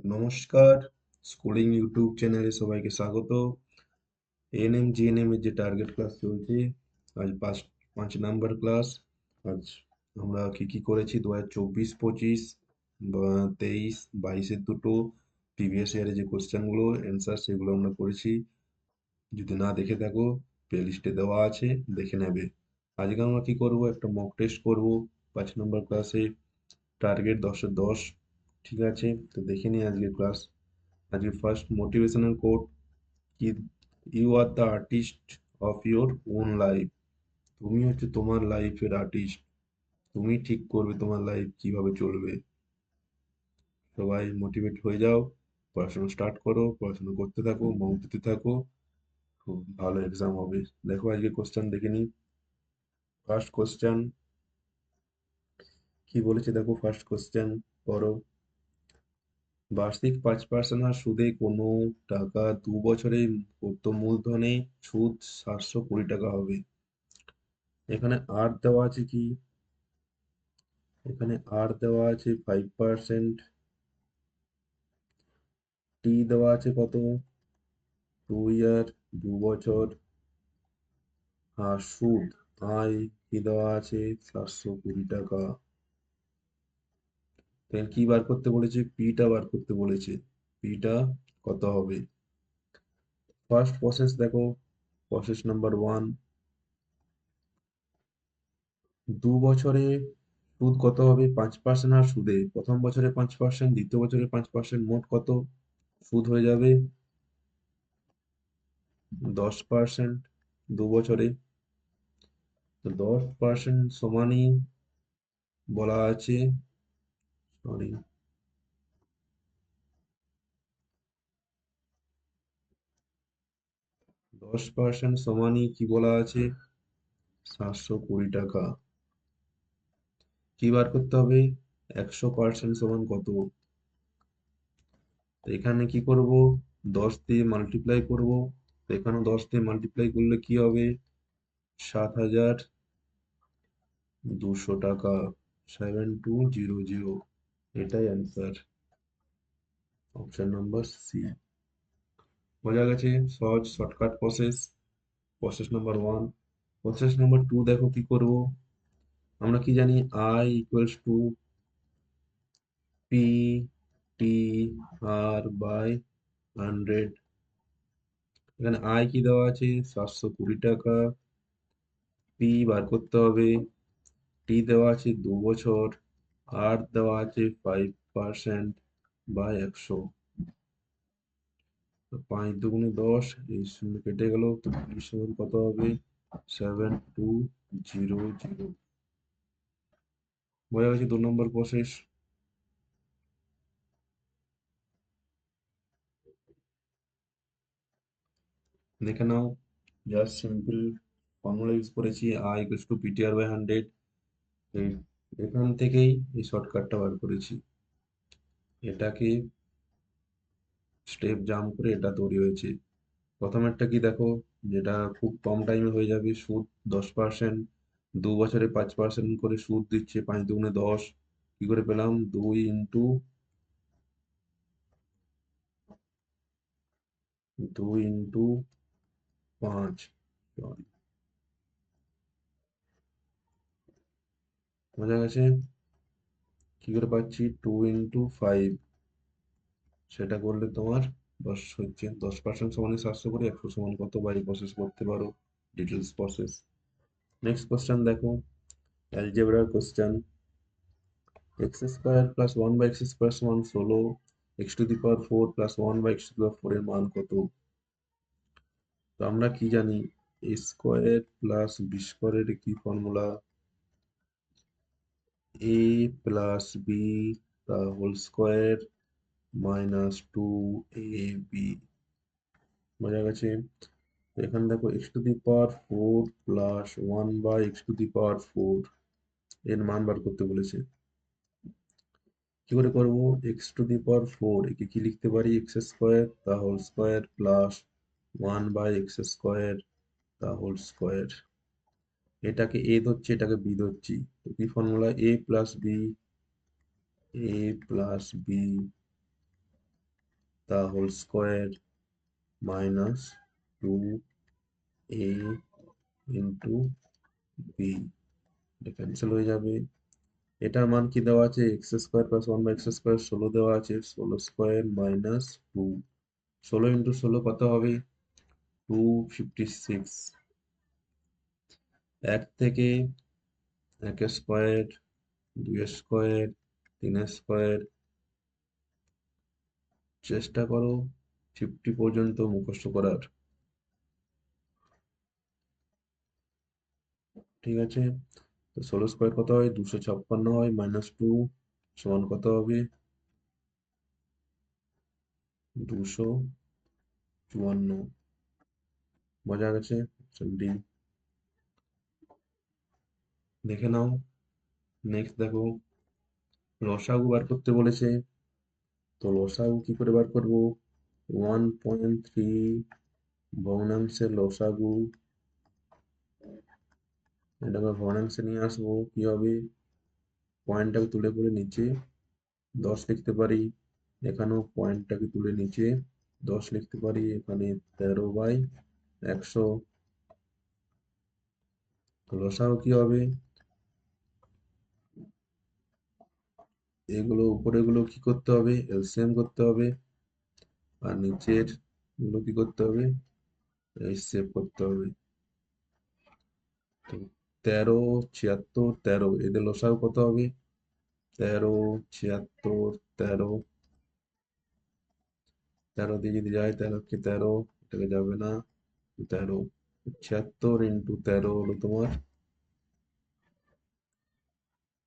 নমস্কার, schooling YouTube চ্যানেলে সবাইকে স্বাগত। এএনএম জিএনএম এর যে টার্গেট ক্লাস চলছে, আজ পাঁচ নাম্বার ক্লাস। আজ আমরা কি কি করেছি 2024-25 বা 23-22-এর দুটো প্রিভিয়াস ইয়ারে যে কোশ্চেনগুলো অ্যান্সার সেগুলো আমরা করেছি। যদি না দেখে থাকো প্লেলিস্টে দেওয়া আছে, দেখে নেবে। আজকে আমরা কি করব, একটা মক টেস্ট করব 5 নম্বর ক্লাসে, টার্গেট 10-10। ঠিক আছে, তো দেখে নিই আজকের ক্লাস। আজকে ফার্স্ট মোটিভেশনাল কোট কি, you are the artist of your own life. তুমি হচ্ছে তোমার লাইফের আর্টিস্ট, তুমি ঠিক করবে তোমার লাইফ কিভাবে চলবে। সবাই মোটিভেট হয়ে যাও, পড়াশোনা স্টার্ট করো, পড়াশোনা করতে থাকো, মন দিতে থাকো, খুব ভালো এক্সাম হবে। দেখো আজকে কোশ্চেন দেখে নিই। ফার্স্ট কোশ্চেন কি বলেছে দেখো, ফার্স্ট কোশ্চেন পড়ো। বার্ষিক 5% হার সুদে কোনো টাকা 2 বছরে মূলধনে সুদ 720 টাকা হবে। এখানে আর দেওয়া আছে কি, এখানে আর দেওয়া আছে 5%, টি দেওয়া আছে কত, 2 ইয়ার, 2 বছর, আর সুদ আয় কি দেওয়া আছে 720 টাকা। তাহলে কি বার করতে বলেছে, পিটা বার করতে বলেছে, পিটা কত হবে। ফার্স্ট প্রসেস দেখো, প্রসেস নাম্বার 1, 2 বছরে সুদ কত হবে 5% আর সুদে, প্রথম বছরে 5%, দ্বিতীয় বছরে 5%, মোট কত সুদ হয়ে যাবে 10% 2 বছরে। তো 10% সমানই বলা আছে, সরি, 10% সমানই কি বলা আছে 720 টাকা। কি বার করতে হবে, 100% সমান কত। তো এখানে কি করব, 10 দিয়ে মাল্টিপ্লাই করব। তো এখানে 10 দিয়ে মাল্টিপ্লাই করলে কি হবে 7,200 টাকা, 7200। এটাই অ্যান্সার, অপশন নাম্বার সি। বোঝা গেছে, সহজ shortcut process, process number 1। Process number 2 দেখো কি করব। আমরা কি জানি, I equals to P T R by 100। এখানে আই কি দেওয়া আছে 720 টাকা, পি বার করতে হবে, টি দেওয়া আছে 2 বছর, আর দেওয়া আছে 5% বাই 100। 5 × 2 = 10, এই শূন্য কেটে গেল, তো এই সমান কত হবে 7200। বোঝা গেছে 2 নম্বর প্রসেস। দেখে নাও, জাস্ট সিম্পল ফর্মুলা ইউজ করেছি, I equals to PTR by 100। এখান থেকেই এই শর্টকাটটা বার করেছি, এটাকে স্টেপ জাম্প করে এটা তৈরি হয়েছে। প্রথমেরটা কি দেখো, যেটা খুব কম টাইমে হয়ে যাবে, সুদ 10%, 2 বছরে 5% করে সুদ দিচ্ছে, 5 × 2 = 10। কি করে পেলাম, 2 × 5, বোঝা গেছে। কি করে পাচ্ছি 2 × 5, সেটা করলে তোমার 10 হচ্ছে, 10% সমান 700 করে, 100 সমান কত, বাই প্রসেস করতে পারো, ডিটেলস প্রসেস। নেক্সট কোশ্চেন দেখো, অ্যালজেব্রার কোশ্চেন। x² + 1/x² সমান 16, x⁴ + 1/x⁴ এর মান কত। তো আমরা কি জানি, a² + b² এর কি formula, a + b the whole square -2ab। বোঝা গেছে। তো এখানে দেখো x⁴ + 1/x⁴ এর মান বার করতে বলেছে। কি করে করব, x⁴ একে কি লিখতে পারি, x² the whole square plus 1/x² the whole square। এটাকে a ধরছি, এটাকে b ধরছি, তো কি formula, a + b the whole square minus 2a into b, এটা ক্যান্সেল হয়ে যাবে। এটার মান কি দেওয়া আছে? X square plus one by X square 16 দেওয়া আছে, 16 মাইনাস 2, 16 × 16 কত হবে? 256। এক থেকে একের স্কোয়ার, দুইয়ের স্কোয়ার, তিনের স্কোয়ার, চেষ্টা করো 50 পর্যন্ত মুখস্থ করার। ঠিক আছে, তো 16 স্কোয়ার কত হয়? 256 হয়, মাইনাস 2 সমান কত হবে? 254। বোঝা গেছে? ডি। দেখে নাও। নেক্সট দেখো, লসাগু বার করতে বলেছে। তো লসাগু কি করে বার করবো? 1.3 ভগ্নাংশের লসাগু, এটাকে ভগ্নাংশে নিয়ে আসবো। কি হবে? পয়েন্টটাকে তুলে করে নিচে 10 লিখতে পারি, এখানেও পয়েন্টটাকে তুলে নিচে 10 লিখতে পারি, এখানে 13/100। তো লসাগু কি হবে? এগুলো উপরের গুলো কি করতে হবে? এলসিএম করতে হবে, আর নিচের গুলো কি করতে হবে? হিসেব করতে হবে। তো 13, 76, 13 এদের লসাগু কত হবে? 13, 76, 13, 13 দিয়ে যদি যায় তাহলে কি 13, এটাকে যাবে না, 13, 76 ইন্টু 13 হলো তোমার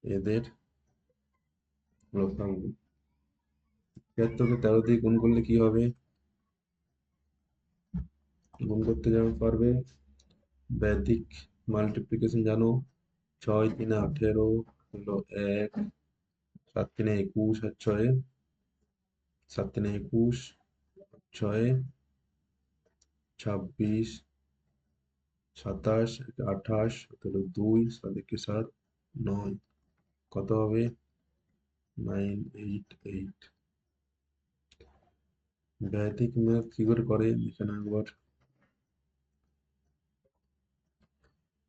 এদের লসাগু। 76কে 13 দিয়ে গুণ করলে কি হবে? গুণ করতে যেমন পারবে, ব্যাধিক মাল্টিপ্লিকেশন জানো, 6 × 3 = 18 হলো 1, 7 × 3 = 21, আর 6 7 × 3 = 21, 6 26, 27, 28 হলো 2, 7 × 7 = 9, কত হবে? 988। ব্যাধিক ম্যাথ কি করে করে এখানে একবার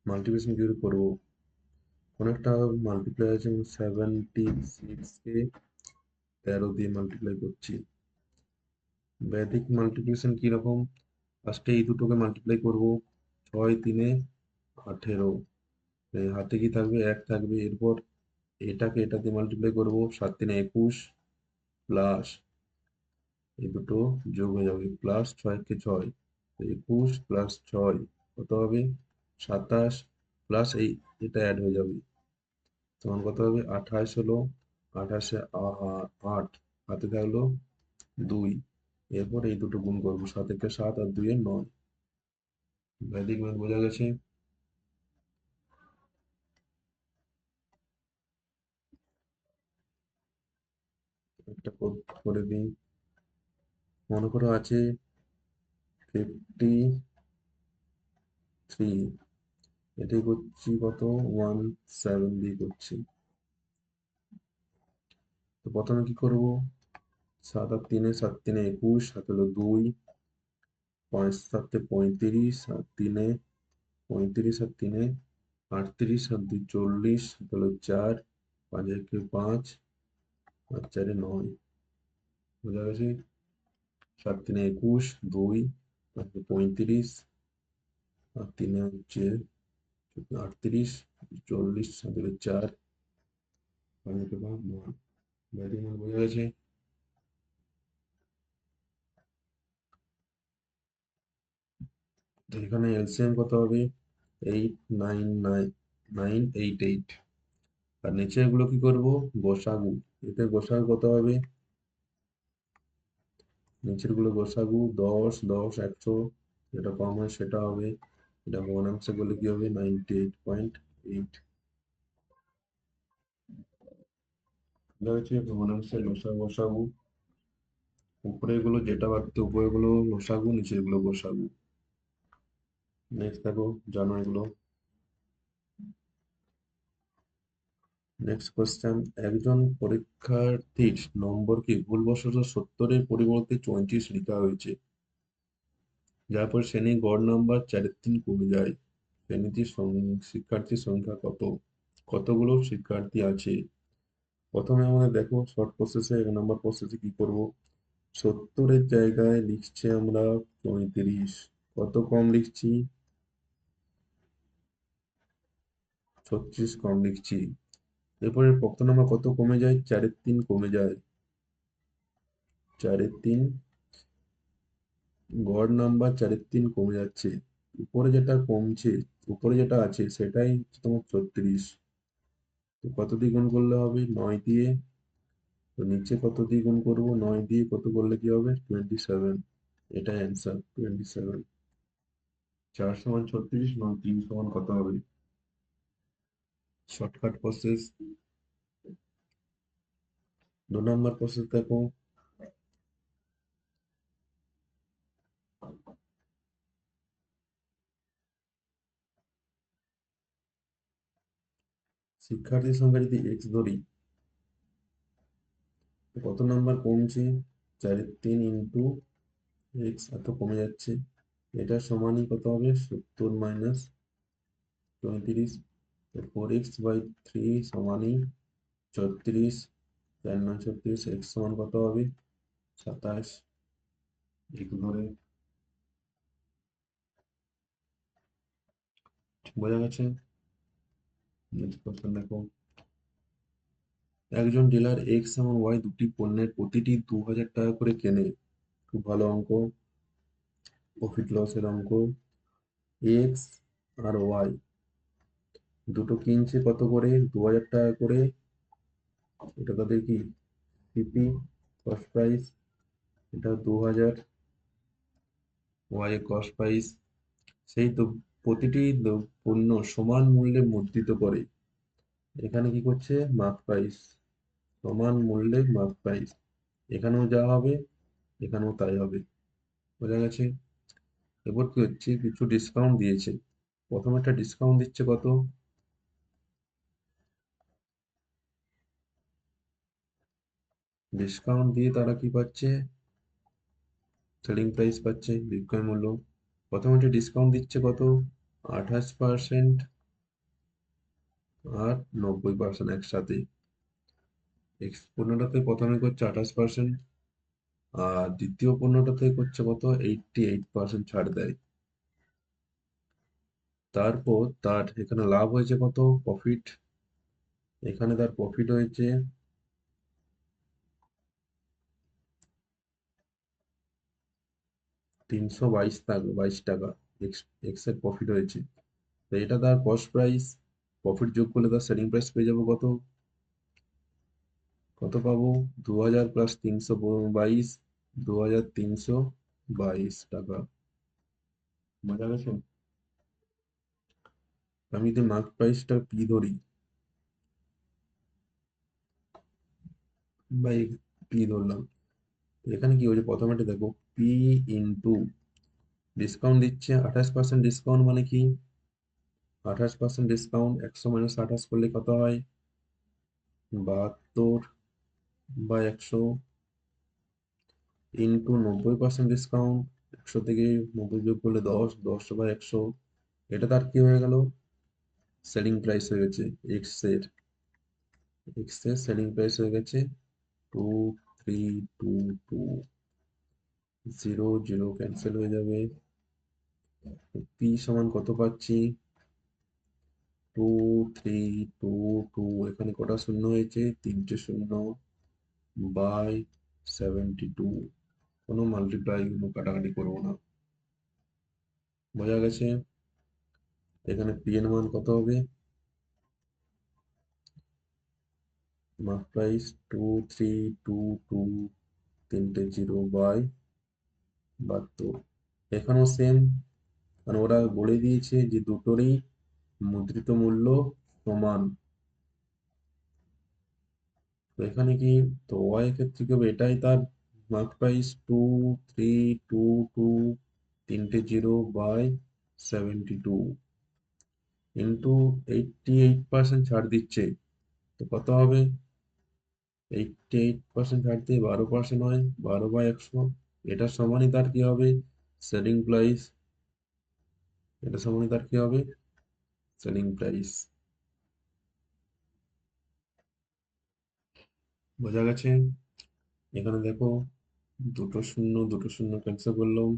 মাল্টিপ্লিকেশন কি করে করবো? কোন একটা মাল্টিপ্লাই আছে, 76কে 13 দিয়ে মাল্টিপ্লাই করছি। ব্যাধিক মাল্টিপ্লিকেশন কি রকম? ফার্স্টে এই দুটোকে মাল্টিপ্লাই করব, 6 × 3 = 18, হাতে কি থাকবে? 1 থাকবে। এরপর এটাকে এটা দিয়ে মাল্টিপ্লাই করব, 7 × 3 = 21, প্লাস এই দুটো যোগ হয়ে যাবে, প্লাস 6 কে 6, 21 প্লাস 6 কত হবে? 27, প্লাস এই এটা অ্যাড হয়ে যাবে, তখন কত হবে? 28 হলো, 28 8, হাতে থাকলো 2, এরপর এই দুটো গুণ করবো, 7 × 7 আর 2 = 9। বৈদিক ম্যাথ বোঝা গেছে? একটা করে দিই। মনে করো আছে 53, এটাই করছি কত? 17 দিয়ে করছি। তো প্রথমে কি করব? 7 আর 3 = 7 × 3 = 21, হাতে হলো 2, 5 × 7 = 35, আর 3 35 আর 3 38, আর 2 40, হাতে হলো 4, 5 × 1 = 5, আর 4 × 9। বোঝা গেছে? 7 × 3 = 21, 2, 5 × 35, আর 3 হচ্ছে 38, 40, হাতে হলো 4, 5 × 5 = 9। ব্যাটিং বোঝা গেছে? তো এখানে এলসিএম কত হবে? 89988। আর নিচে এগুলো কি করব? গোসাগু। এতে গোসাগু কত হবে? নিচের গুলো গোসাগু 10, 10, 100, যেটা কম হয় সেটা হবে। এটা ভগ্নাংশে বলে কি হবে? 98.8। এটা হচ্ছে ভগ্নাংশের লসাগু গোসাগু। উপরের গুলো যেটা বাড়তে, উপরের গুলো লসাগু, নিচের গুলো গোসাগু। নেক্সট দেখো, জানো এগুলো। নেক্সট কোয়েশ্চেন, একজন পরীক্ষার্থীর নম্বরকে ভুলবশত 70-এর পরিবর্তে 34 লেখা হয়েছে, যার পর শ্রেণীর গড় নাম্বার 4-3 কমে যায়। শ্রেণীতে শিক্ষার্থীর সংখ্যা কত? কতগুলো শিক্ষার্থী আছে? প্রথমে আমাদের দেখো শর্ট প্রসেসে 1 নম্বর প্রসেসে কি করব, 70-এর জায়গায় লিখছি আমরা 35। কত কম লিখছি? 36 কম লিখছি। এরপরে প্রথম নাম্বার কত কমে যায়? 4-3 কমে যায়। 4-3 গড় নাম্বার 4-3 কমে যাচ্ছে। উপরে যেটা কমছে, উপরে যেটা আছে সেটাই হচ্ছে তোমার 36। তো কত দিয়ে গুণ করলে হবে? 9 দিয়ে। তো নিচে কত দিয়ে গুণ করবো? 9 দিয়ে কত করলে কি হবে? 27। এটাই অ্যান্সার, 27। 4 সমান 36, 9 3 সমান কত হবে? Shortcut process. 2 নম্বর প্রসেস দেখো, শিক্ষার্থীর সংখ্যা যদি এক্স ধরি, তো কত নাম্বার কমছে? 4-3 ইন্টু এক্স, এত কমে যাচ্ছে। এটা সমানই কত হবে? 70 মাইনাস 35। 4x/3 সমানই 36। 4 9 36, এক্স সমান কত হবে? 27। এক ধরে বোঝা গেছে। নেক্সট কোশ্চেন দেখো, একজন ডিলার এক্স এবং ওয়াই দুটি পণ্যের প্রতিটি 2000 টাকা করে কেনে। খুব ভালো অঙ্ক, প্রফিট লসের অঙ্ক। এক্স আর ওয়াই দুটো কিনছে কত করে? 2000 টাকা করে। এটা তাদের কি সিপি, কস্ট প্রাইস। এটা 2000, ওয়াই এর কস্ট প্রাইস। সেই তো প্রতিটি পণ্য সমান মূল্যে মুদ্রিত করে। এখানে কি করছে? মার্ক প্রাইস, সমান মূল্যে মার্ক প্রাইস। এখানেও যা হবে এখানেও তাই হবে। বোঝা গেছে। এবার কি হচ্ছে, কিছু ডিসকাউন্ট দিয়েছে। প্রথম একটা ডিসকাউন্ট দিচ্ছে কত? ডিসকাউন্ট দিয়ে তারা কি পাচ্ছে? সেলিং প্রাইস পাচ্ছে, বিক্রয় মূল্য। প্রথম একটা ডিসকাউন্ট দিচ্ছে কত? 28% আর 90% একসাথে। এক্স পণ্যটাতে প্রথমে করছে 28%, আর দ্বিতীয় পণ্যটাতে করছে কত? 88% ছাড় দেয়। তারপর তার এখানে লাভ হয়েছে কত? প্রফিট। এখানে তার প্রফিট হয়েছে 322 টাকা, 22 টাকা। এক্স, এক্স এর প্রফিট হয়েছে। তো এটা তার কস্ট প্রাইস। প্রফিট যোগ করলে তার সেলিং প্রাইস পেয়ে যাবো কত? কত পাবো? 2000 প্লাস 322, 2322 টাকা। বোঝা গেছে। আমি যদি মার্ক প্রাইসটা পি ধরি, বা পি ধরলাম, তো এখানে কি হচ্ছে? প্রথমে এটা দেখো, পি ইন্টু ডিসকাউন্ট দিচ্ছে 28% ডিসকাউন্ট মানে কি? 28% ডিসকাউন্ট, 100 মাইনাস 28 করলে কত হয়? 72/100 ইন্টু 90% ডিসকাউন্ট, 100 থেকে 90 যোগ করলে 10, 10/100। এটা তার কি হয়ে গেল? সেলিং প্রাইস হয়ে গেছে। এক্স এর সেলিং প্রাইস হয়ে গেছে 2322। 0 0 ক্যান্সেল হয়ে যাবে। পি সমান কত পাচ্ছি? 2322। এখানে কটা শূন্য হয়েছে? 3টে শূন্য, বাই 72। কোনো মাল্টিপ্লাই, কোনো কাটাকাটি করবো না। বোঝা গেছে। এখানে পি এর মান কত হবে? মার্ক প্রাইস 2322, 3টে 0/72। এখানেও সেম, কারণ ওরা বলে দিয়েছে যে দুটোরই মুদ্রিত মূল্য সমান। তো এখানে কি, তো ওয়াই এর ক্ষেত্রে কি হবে? এটাই তার মার্ক প্রাইস 2322, 3টে 0/72 ইন্টু 88% ছাড় দিচ্ছে। তো কত হবে? 88% ছাড় দিয়ে 12% হয়, 12/100। এটা সমানই তার কি হবে? Selling price. এটা সমানই তার কি হবে? Selling price. বোঝা গেছে? এখানে দেখো, দুটো শূন্য ক্যান্সেল করলাম।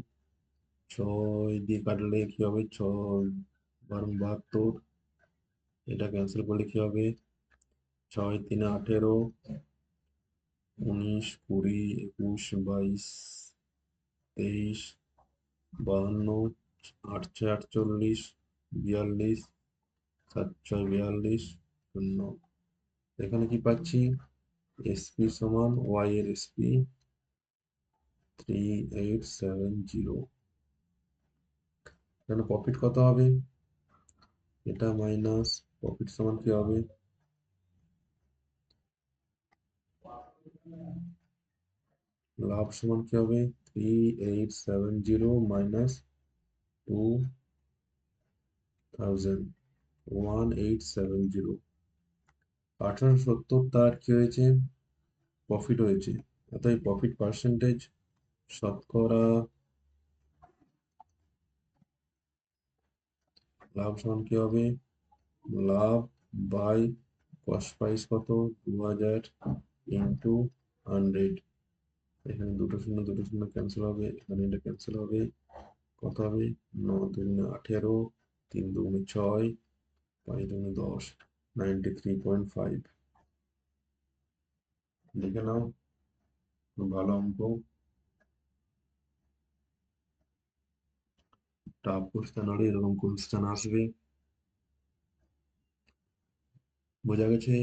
6 দিয়ে কাটলে কি হবে? 6 12 72। এটা ক্যান্সেল করলে কি হবে? 6 3 18, 19 20 21 22 23 52, 8 6 48, 42, 7 6 42, শূন্য। এখানে কি পাচ্ছি? এসপি সমান ওয়াই এর এসপি 3870। এখানে প্রফিট কত হবে? এটা মাইনাস প্রফিট সমান কি হবে? লাভ সমান কি হবে? 3870 মাইনাস 2000, 1870। 1870 তার কি হয়েছে? প্রফিট হয়েছে। অতএব প্রফিট পার্সেন্টেজ শতকরা লাভ সমান কি হবে? লাভ বাই কস্ট প্রাইস কত? 2000 ইন্টু 100। এখানে দুটো শূন্য ক্যান্সেল হবে, এখানে এটা ক্যান্সেল হবে। কত হবে? 9 2 18, 3 2 6, 5 2 10, 93.5। লিখে নাও, খুব ভালো অঙ্ক। টাফ কোশ্চেন হলে এরকম কোশ্চেন আসবে। বোঝা গেছে?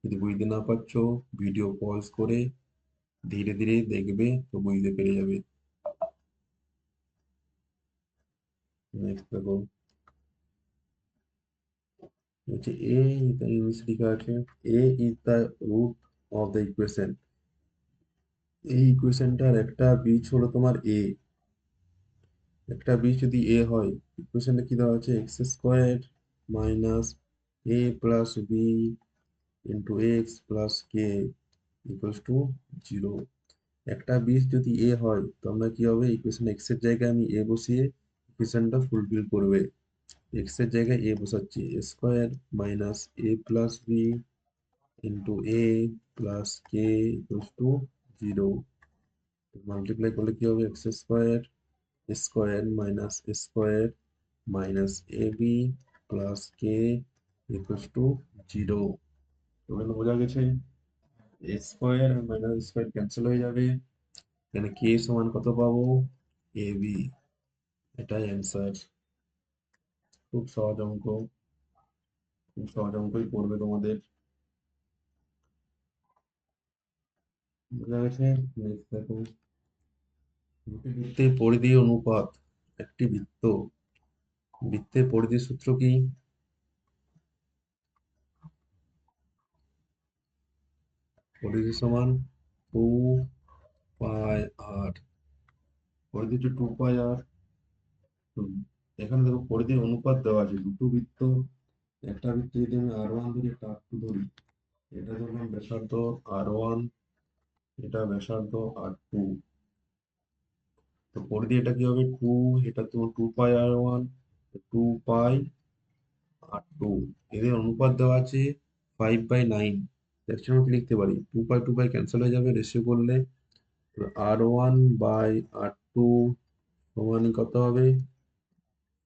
যদি বুঝতে না পারছো, ভিডিও পজ করে ধীরে ধীরে দেখবে, তো বুঝতে পেরে যাবে। নেক্সট দেখো, হচ্ছে এ ইংলিশ লেখা আছে, A is the root of the equation. এই ইকুয়েশনটার একটা বীজ হলো তোমার এ। একটা বীজ যদি এ হয়, ইকুয়েশনটা কি দেওয়া আছে? X square minus A plus B into X plus K equals to 0। একটা বীজ যদি এ হয়, তো আমরা কি হবে? ইকুয়েশন এক্স এর জায়গায় আমি এ বসিয়ে ইকুয়েশনটা ফুলফিল করবে। এক্স এর জায়গায় এ বসাচ্ছি, A square minus A plus B into A plus K equals to 0। Multiply করলে কি হবে? X square square minus square minus A B plus K equals to 0। এখানে বোঝা গেছে? স্কোয়ার আর মাইনাস স্কোয়ার ক্যান্সেল হয়ে যাবে। এখানে কে সমান কত পাবো? A B. এটাই অ্যান্সার। খুব সহজ অঙ্ক, খুব সহজ অঙ্কই পড়বে তোমাদের। বোঝা গেছে? নেক্সট দেখো, দুটি বৃত্তের পরিধি অনুপাত। একটি বৃত্ত, বৃত্তের পরিধির সূত্র কি? পরিধি সমান 2 পাই আর। পরিধি হচ্ছে 2 পাই আর। এখানে দেখো পরিধির অনুপাত দেওয়া আছে, দুটো বৃত্ত। একটা বৃত্ত যদি আমি R1 ধরি, একটা R2 ধরি, এটা ধরলাম ব্যাসার্ধ R1, এটা ব্যাসার্ধ R2। তো পরিধি এটা কি হবে? 2, এটা তোমার 2 পাই R1, 2 পাই R2। এদের অনুপাত দেওয়া আছে 5/9। সেকশন লিখতে পারি, 2 পাই ক্যান্সেল হয়ে যাবে রেশিও করলে। R1/R2 সমান কত হবে?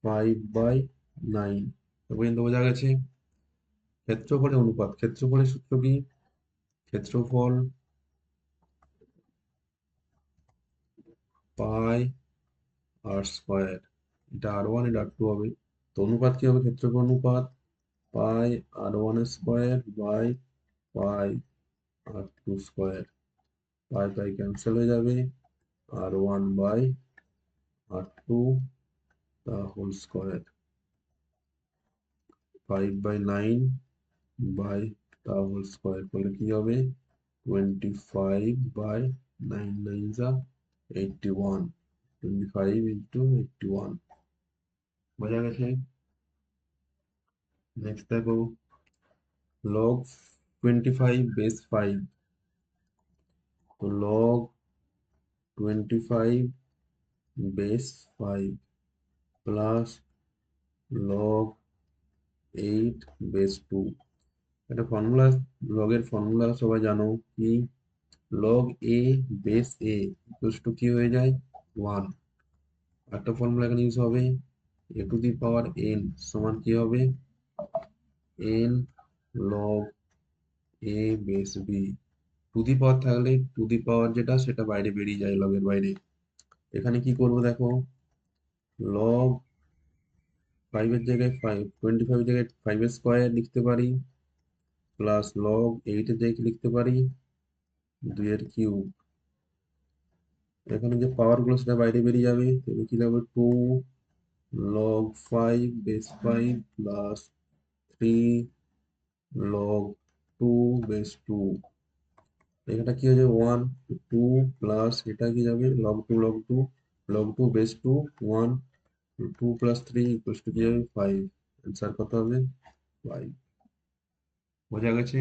5/9। এ পর্যন্ত বোঝা গেছে? ক্ষেত্রফলের অনুপাত, ক্ষেত্রফলের সূত্র কি? ক্ষেত্রফল পাই আর স্কোয়ার। এটা R1, এটা R2 হবে। তো অনুপাত কি হবে? ক্ষেত্রফল অনুপাত pi R1 square by pi R2 square. Pi cancel হয়ে যাবে, R1/R2 the whole square। 5/9 by the whole square করলে কি হবে? 25/9 9 যা 81। 25 ইন্টু 81। বোঝা গেছে? নেক্সট দেখো, লগ 25 বেস 5, তো log 25 base 5 plus log 8 base 2। এটা ফর্মুলা, লগের ফর্মুলা সবাই জানো কি? Log A base A equals to কি হয়ে যায়? 1। একটা ফর্মুলা এখানে ইউজ হবে, এ টু দি পাওয়ার এন সমান কি হবে? N log A base B. To the power থাকলে টু দি পাওয়ার যেটা সেটা বাইরে বেরিয়ে যায় লগের বাইরে। এখানে কি করব দেখো, লগ 5 এর জায়গায় 5, 25 এর জায়গায় 5 এর স্কোয়ার লিখতে পারি, প্লাস লগ 8 এর জায়গায় লিখতে পারি 2 এর কিউব। এখানে যে পাওয়ার গুলো সেটা বাইরে বেরিয়ে যাবে, তাহলে কি হবে? 2 log 5 base 5 plus 3 log 2 base 2। এটা কি হয়ে যাবে? 1 2 প্লাস এটা কি যাবে? log 2 log 2 log 2 base 2 1 2 plus 3 equals to কি হবে? 5। অ্যান্সার কত হবে? 5। বোঝা গেছে?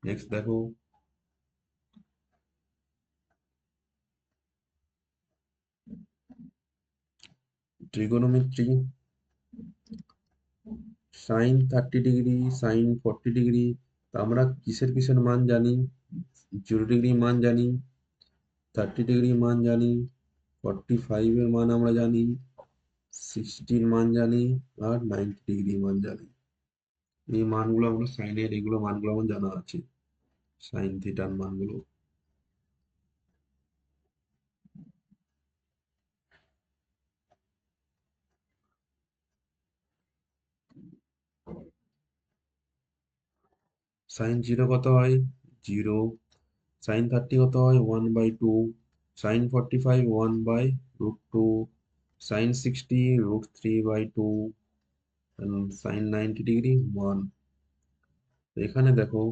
নেক্সট দেখো, trigonometry, sine 30 degree, sine 40 degree. আমরা কিসের কিসের মান জানি? 0 ডিগ্রি মান জানি, 30 ডিগ্রি মান জানি, 45 এর মান আমরা জানি, 60 মান জানি, আর 90 ডিগ্রি মান জানি। এই মানগুলো আমরা সাইনের, এগুলো মানগুলো আমার জানা আছে, সাইন থিটার মানগুলো। সাইন 0 কত হয়? 0। সাইন 30 কত হয়? 1/2। সাইন 45 1/√2। সাইন 60 √3/2। Sine 90 degree 1। এখানে দেখো,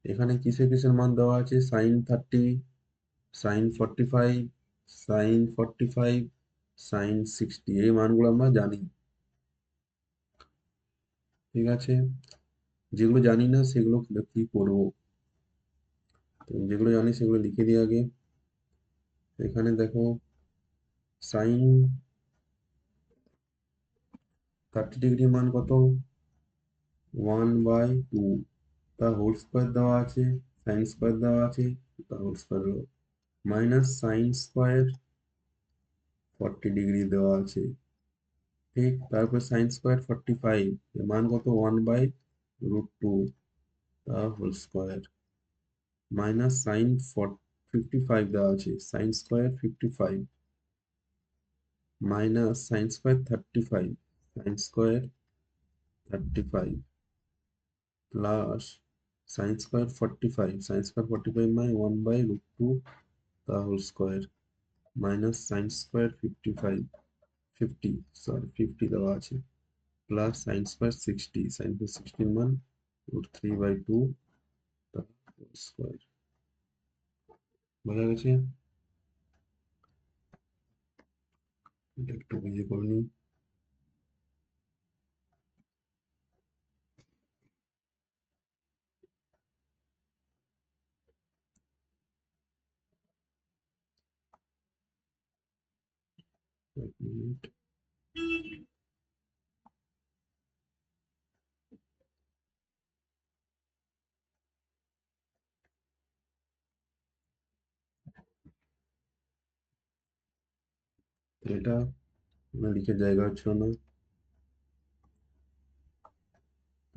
এখানে কিসের কিসের মান দেওয়া আছে? সাইন 30, সাইন 45, সাইন 45, সাইন 60, এই মানগুলো আমরা জানি। ঠিক আছে, যেগুলো জানি না সেগুলো কি করবো? তো যেগুলো জানি সেগুলো লিখে দিই আগে। এখানে দেখো, সাইন 30 ডিগ্রি মান কত? 1/2, তার হোল স্কোয়ার দেওয়া আছে, সাইন স্কোয়ার দেওয়া আছে, তার whole square minus sine square 40 degree দেওয়া আছে। ঠিক, তারপর সাইন স্কোয়ার 45 এর মান কত? 1/√2 তার হোল স্কোয়ার, মাইনাস সাইন 55 দেওয়া আছে, sign square 55 minus sine square 35, sine square 35 plus sine square 45, sine square 45 মানে 1/√2 the whole square minus sine square 55 50 sorry 50 দেওয়া আছে, plus sine square 60, sine square 60 মান √3/2 the whole square। বোঝা গেছে? এটা একটু বুঝে করে নিই। এক মিনিট। এটা লিখে জায়গা হচ্ছিল না,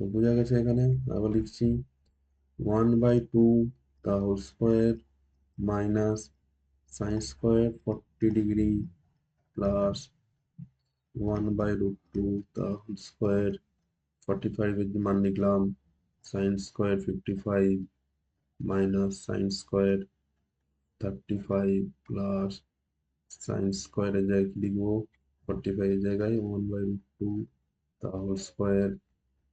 তো বোঝা গেছে। এখানে আবার লিখছি 1/2 the whole square minus sine square 40 degree plus 1/√2 the whole square 45 এর মান লিখলাম, sign square 55 minus sine square 35 plus sign স্কোয়ারের জায়গায় কি লিখবো? 45 এর জায়গায় 1/√2 the whole square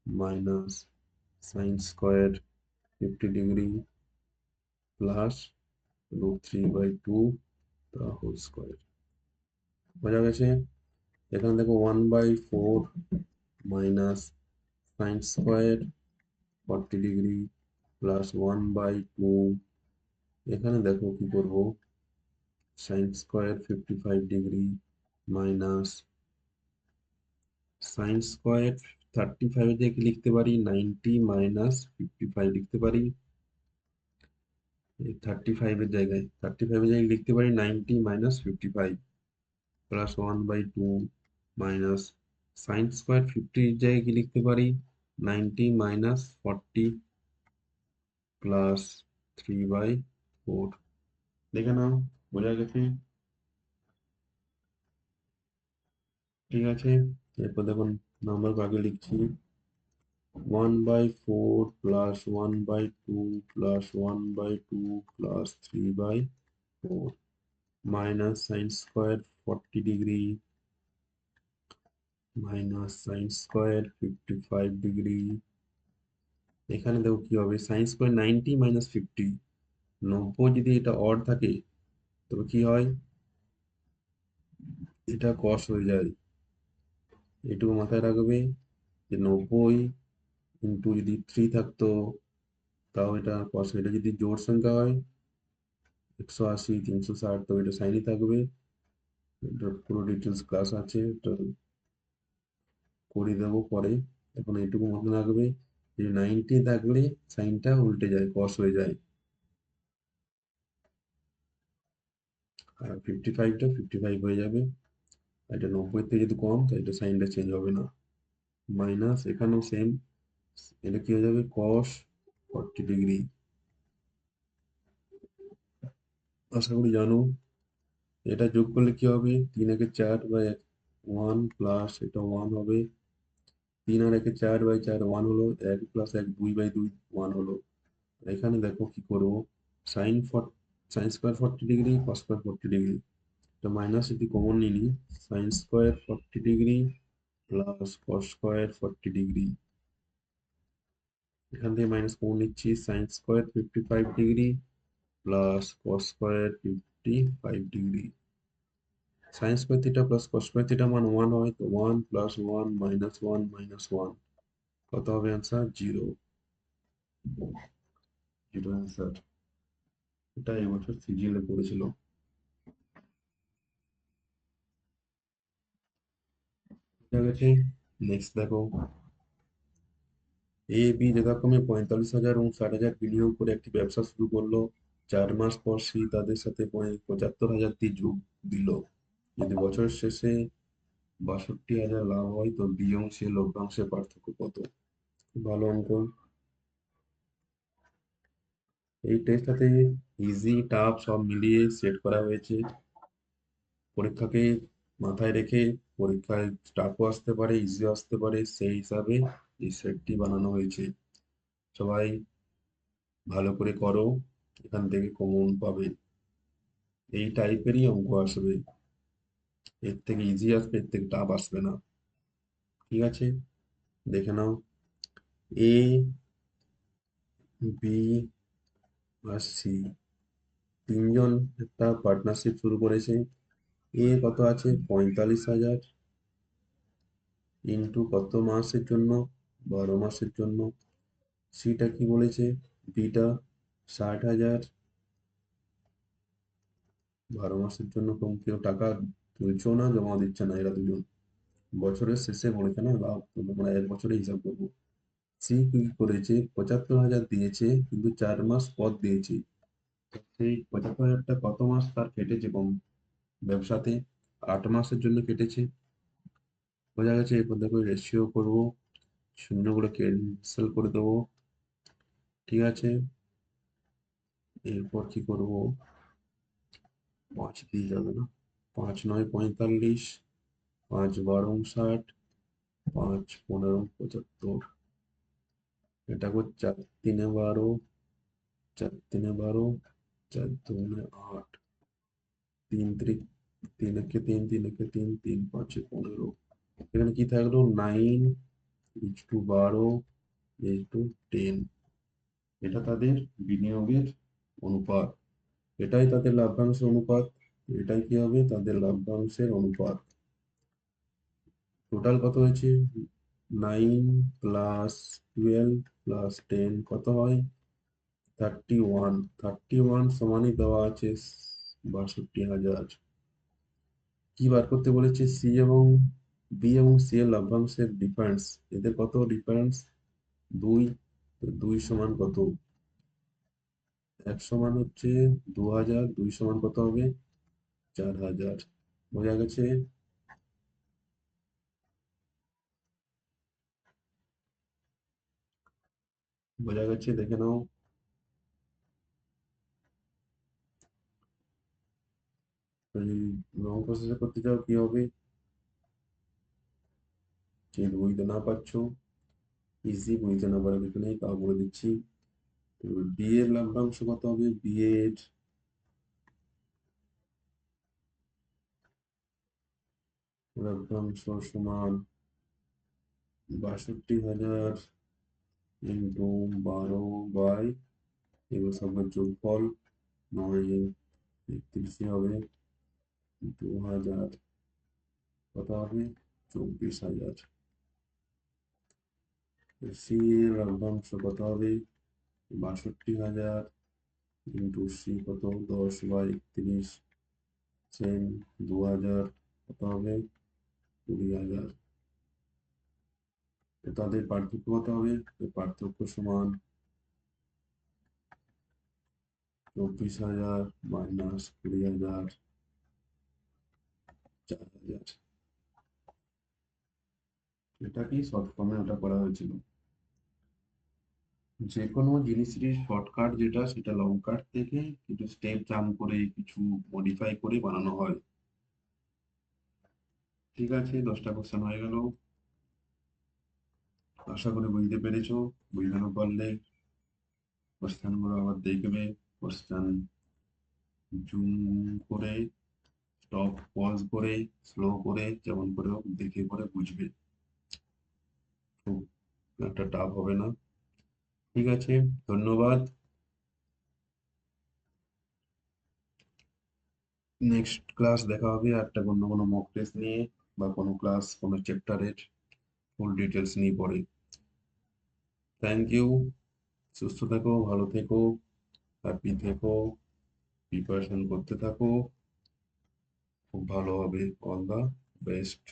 minus sine square 50 degree plus √3/2 the whole square। বোঝা গেছে? এখানে দেখো 1/4 minus sine square 40 degree plus 1/2। এখানে দেখো কি করব, sign square 55 degree minus sine square 35 থেকে লিখতে পারি 90 মাইনাস 55 লিখতে পারি। 35 এর জায়গায় লিখতে পারি 90 minus 55 plus 1/2 minus sine square 50 এর জায়গায় কি লিখতে পারি 90 মাইনাস 40 প্লাস 3/4। দেখে নাও, বোঝা গেছে? ঠিক আছে, এরপর দেখুন নাম্বার আগে লিখছি 1/4 plus 1/2 plus 1/2 plus 3/4 minus sine square 40 degree minus sine square 55 degree. এখানে দেখো কি হবে, সাইন স্কোয়ার 90 মাইনাস 50, 90 যদি এটা অড থাকে তবে কি হয়, এটা কস হয়ে যায়। এটুকু মাথায় রাখবে যে 90 ইন্টু যদি 3 থাকতো তাও এটা কস, এটা যদি জোড় সংখ্যা হয় 180 360 তো এটা সাইনই থাকবে। এটার পুরো ডিটেলস ক্লাস আছে, এটা করে দেবো পরে। এখন এইটুকু মনে রাখবে যে 90 থাকলে সাইনটা উল্টে যায়, কস হয়ে যায়, আর 55টা 55 হয়ে যাবে। আর এটা 90 থেকে যদি কম তাই এটা সাইনটা চেঞ্জ হবে না। মাইনাস এখানেও সেম, এটা কি হয়ে যাবে কস 40 ডিগ্রি। আশা করি জানো। এটা যোগ করলে কি হবে, 3 একে 4 বাই 1 প্লাস এটা 1 হবে, 3 আর একে 4/4 1 হলো, 1 প্লাস 1 2/2 1 হলো। এখানে দেখো কি করবো, sine sine square 40 degree cos square 40 degree, তো মাইনাস যদি কমন নিয়ে নিই sine square 40 degree plus cos square 40 degree. এখান থেকে মাইনাস কমন নিচ্ছি, sine square 55 degree plus cos square 55 degree. Sine square theta plus cos square theta মান 1 হয়, তো 1 প্লাস 1 মাইনাস 1 মাইনাস 1 কত হবে অ্যান্সার 0। 0 অ্যান্সার। এটা এবছর সিজিএল এ পড়েছিল। ঠিক আছে, নেক্সট দেখো, এ বি যথাক্রমে 45,000 এবং 60,000 বিনিয়োগ করে একটি ব্যবসা শুরু করলো। 4 মাস পর সি তাদের সাথে 75,000 দিয়ে যোগ দিল। যদি বছরের শেষে 62,000 লাভ হয় তো বি অংশে লভ্যাংশের পার্থক্য কত? ভালো অঙ্ক। এই টেস্টটাতে ইজি টাফ সব মিলিয়ে সেট করা হয়েছে। পরীক্ষাকে মাথায় রেখে, পরীক্ষায় টাফও আসতে পারে ইজিও আসতে পারে, সেই হিসাবে এই সেটটি বানানো হয়েছে। সবাই ভালো করে করো, এখান থেকে কমন পাবে। এই টাইপেরই অঙ্ক আসবে, এর থেকে ইজি আসবে, এর থেকে টাফ আসবে না। ঠিক আছে, দেখে নাও, এ বি আর সি তিনজন একটা পার্টনারশিপ শুরু করেছে। এ কত আছে 45,000 ইন্টু কত মাসের জন্য, 12 মাসের জন্য। সিটা কি বলেছে, বিটা 60,000 12 মাসের জন্য। কম কেউ টাকা তুলছেও না জমা দিচ্ছে না, এরা দুজন বছরের শেষে বলেছে না লাভ, তোমরা 1 বছরে হিসাব করবো। সি কি করেছে, 75,000 দিয়েছে কিন্তু 4 মাস পর দিয়েছে, তো সেই 75,000টা কত মাস তার কেটেছে কম ব্যবসাতে, 8 মাসের জন্য কেটেছে। বোঝা গেছে? এরপর দেখো রেশিও করবো, শূন্যগুলো ক্যান্সেল করে দেবো। ঠিক আছে, এরপর কি করব, 5 দিয়ে যাবে না, 5 9 45, 5 12 60, 5 15 75, এটা করছে 4 3 12, 4 3 12, 4 2 8, 3 3, 3 একে 3, 3 একে 3, 3 5 15। এখানে কি থাকলো 9 ইজ টু 12 ইজ টু 10। এটা তাদের বিনিয়োগের অনুপাত, এটাই তাদের লভ্যাংশের অনুপাত, এটাই কি হবে তাদের লভ্যাংশের অনুপাত। টোটাল কত হয়েছে 9 + 12 + 10 কত হয়? 31। 31 সমানই দেওয়া আছে 62,000। কি বার করতে বলেছে? বি এবং সি এর লভ্যাংশের ডিফারেন্স। এদের কত ডিফারেন্স? 2। তো 2 সমান কত? 1 সমান হচ্ছে 2,000, 2 সমান কত হবে? 4,000। বোঝা গেছে? বোঝা গেছে, দেখে নাও। যদি লং প্রসেসে করতে চাও কি হবে? যে বুঝতে না পারছো, ইজি, বুঝতে না পারার কিছু নেই, তাও বলে দিচ্ছি। তো বি এর লভ্যাংশ কত হবে? বি এর লভ্যাংশ সমান 62,000 ইন্টু 12 এগুলো সবের যোগফল 9 হবে 2,000। কত হবে? 24,000। সি এর লভ্যাংশ কত হবে? 62,000 ইন্টু সি কত? 10/31 সেন 2,000। কত হবে? 20,000। তো তাদের পার্থক্য কত হবে? তো পার্থক্য সমান 24,000 মাইনাস 20,000, 4,000। এটাকেই শর্ট ফর্মে ওটা করা হয়েছিল। যে কোনো জিনিসেরই শর্টকাট যেটা, সেটা লং কাট থেকে কিছু স্টেপ জাম্প করে, কিছু মডিফাই করে বানানো হয়। ঠিক আছে, 10টা কোশ্চেন হয়ে গেল। আশা করি বুঝতে পেরেছো। বুঝতে না পারলে কোশ্চেন গুলো আবার দেখবে। কোশ্চেন জুম করে, স্টপ, পজ করে, স্লো করে, যেমন করে হোক দেখে করে বুঝবে। খুব একটা টাফ হবে না। ঠিক আছে, ধন্যবাদ। নেক্সট ক্লাস দেখা হবে একটা অন্য কোনো মক টেস্ট নিয়ে, বা কোনো ক্লাস, কোনো চ্যাপ্টারের ফুল ডিটেলস নিয়ে পড়ে। Thank you. সুস্থ থেকো, ভালো থেকো, হ্যাপি থেকো, প্রিপারেশন করতে থাকো। খুব ভালো হবে। All the best.